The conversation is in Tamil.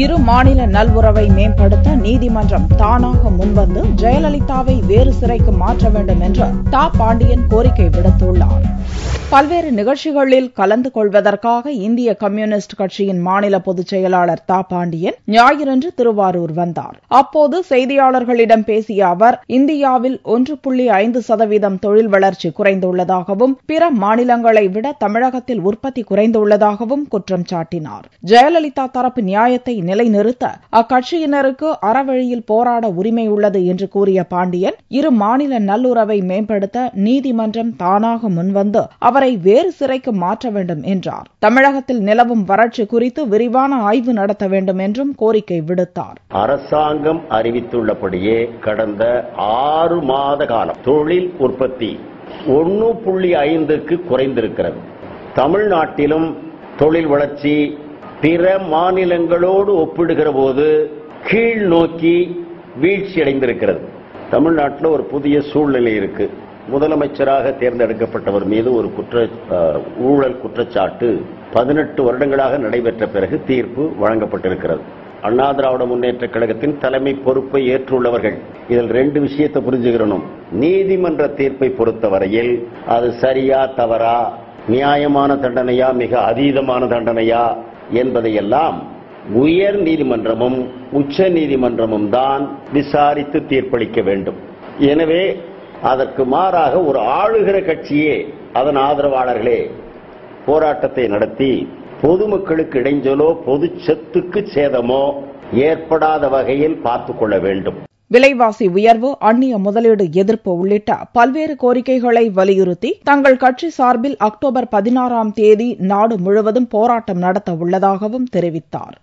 இரு மாநில நல்உறவை மேம்படுத்த நீதிமன்றம் தானாக முன்வந்து ஜெயலலிதாவை வேறு சிறைக்கு மாற்ற வேண்டும் என்று தா பாண்டியன் கோரிக்கை விடுத்துள்ளார். பல்வேறு நிகழ்ச்சிகளில் கலந்து கொள்வதற்காக இந்திய கம்யூனிஸ்ட் கட்சியின் மாநில பொதுச் செயலாளர் தா பாண்டியன் ஞாயிறன்று திருவாரூர் வந்தார். அப்போது செய்தியாளர்களிடம் பேசிய அவர், இந்தியாவில் 1.5% தொழில் வளர்ச்சி குறைந்துள்ளதாகவும் பிற மாநிலங்களை விட தமிழகத்தில் உற்பத்தி குறைந்துள்ளதாகவும் குற்றம் சாட்டினார். ஜெயலலிதா தரப்பு நியாயத்தை நிலைநிறுத்த அக்கட்சியினருக்கு அறவழியில் போராட உரிமை உள்ளது என்று கூறிய பாண்டியன், இரு மாநில நல்லுறவை மேம்படுத்த நீதிமன்றம் தானாக முன்வந்து அவரை வேறு சிறைக்கு மாற்ற வேண்டும் என்றார். தமிழகத்தில் நிலவும் வறட்சி குறித்து விரிவான ஆய்வு நடத்த வேண்டும் என்றும் கோரிக்கை விடுத்தார். அரசாங்கம் அறிவித்துள்ளபடியே கடந்த 6 மாத காலம் தொழில் உற்பத்தி 1.5க்கு குறைந்திருக்கிறது. தமிழ்நாட்டிலும் தொழில் வளர்ச்சி பிற மாநிலங்களோடு ஒப்பிடுகிற போது கீழ் நோக்கி வீழ்ச்சியடைந்திருக்கிறது. தமிழ்நாட்டில் ஒரு புதிய சூழ்நிலை இருக்கு. முதலமைச்சராக தேர்ந்தெடுக்கப்பட்டவர் மீது ஒரு ஊழல் குற்றச்சாட்டு 18 வருடங்களாக நடைபெற்ற பிறகு தீர்ப்பு வழங்கப்பட்டிருக்கிறது. அண்ணா திராவிட முன்னேற்ற கழகத்தின் தலைமை பொறுப்பை ஏற்றுள்ளவர்கள் இதில் 2 விஷயத்தை புரிஞ்சுக்கிறணும். நீதிமன்ற தீர்ப்பை பொறுத்தவரையில் அது சரியா தவறா, நியாயமான தண்டனையா மிக அதீதமான தண்டனையா என்பதையெல்லாம் உயர் நீதிமன்றமும் உச்ச நீதிமன்றமும் தான் விசாரித்து தீர்ப்பளிக்க வேண்டும். எனவே அதற்கு மாறாக ஒரு ஆளுகிற கட்சியே அதன் ஆதரவாளர்களே போராட்டத்தை நடத்தி பொதுமக்களுக்கு இடைஞ்சலோ பொது சொத்துக்கு சேதமோ ஏற்படாத வகையில் பார்த்துக் கொள்ள வேண்டும். விலைவாசி உயர்வு, அந்நிய முதலீடு எதிர்ப்பு உள்ளிட்ட பல்வேறு கோரிக்கைகளை வலியுறுத்தி தங்கள் கட்சி சார்பில் அக்டோபர் 16ஆம் தேதி நாடு முழுவதும் போராட்டம் நடத்த உள்ளதாகவும் தெரிவித்தார்.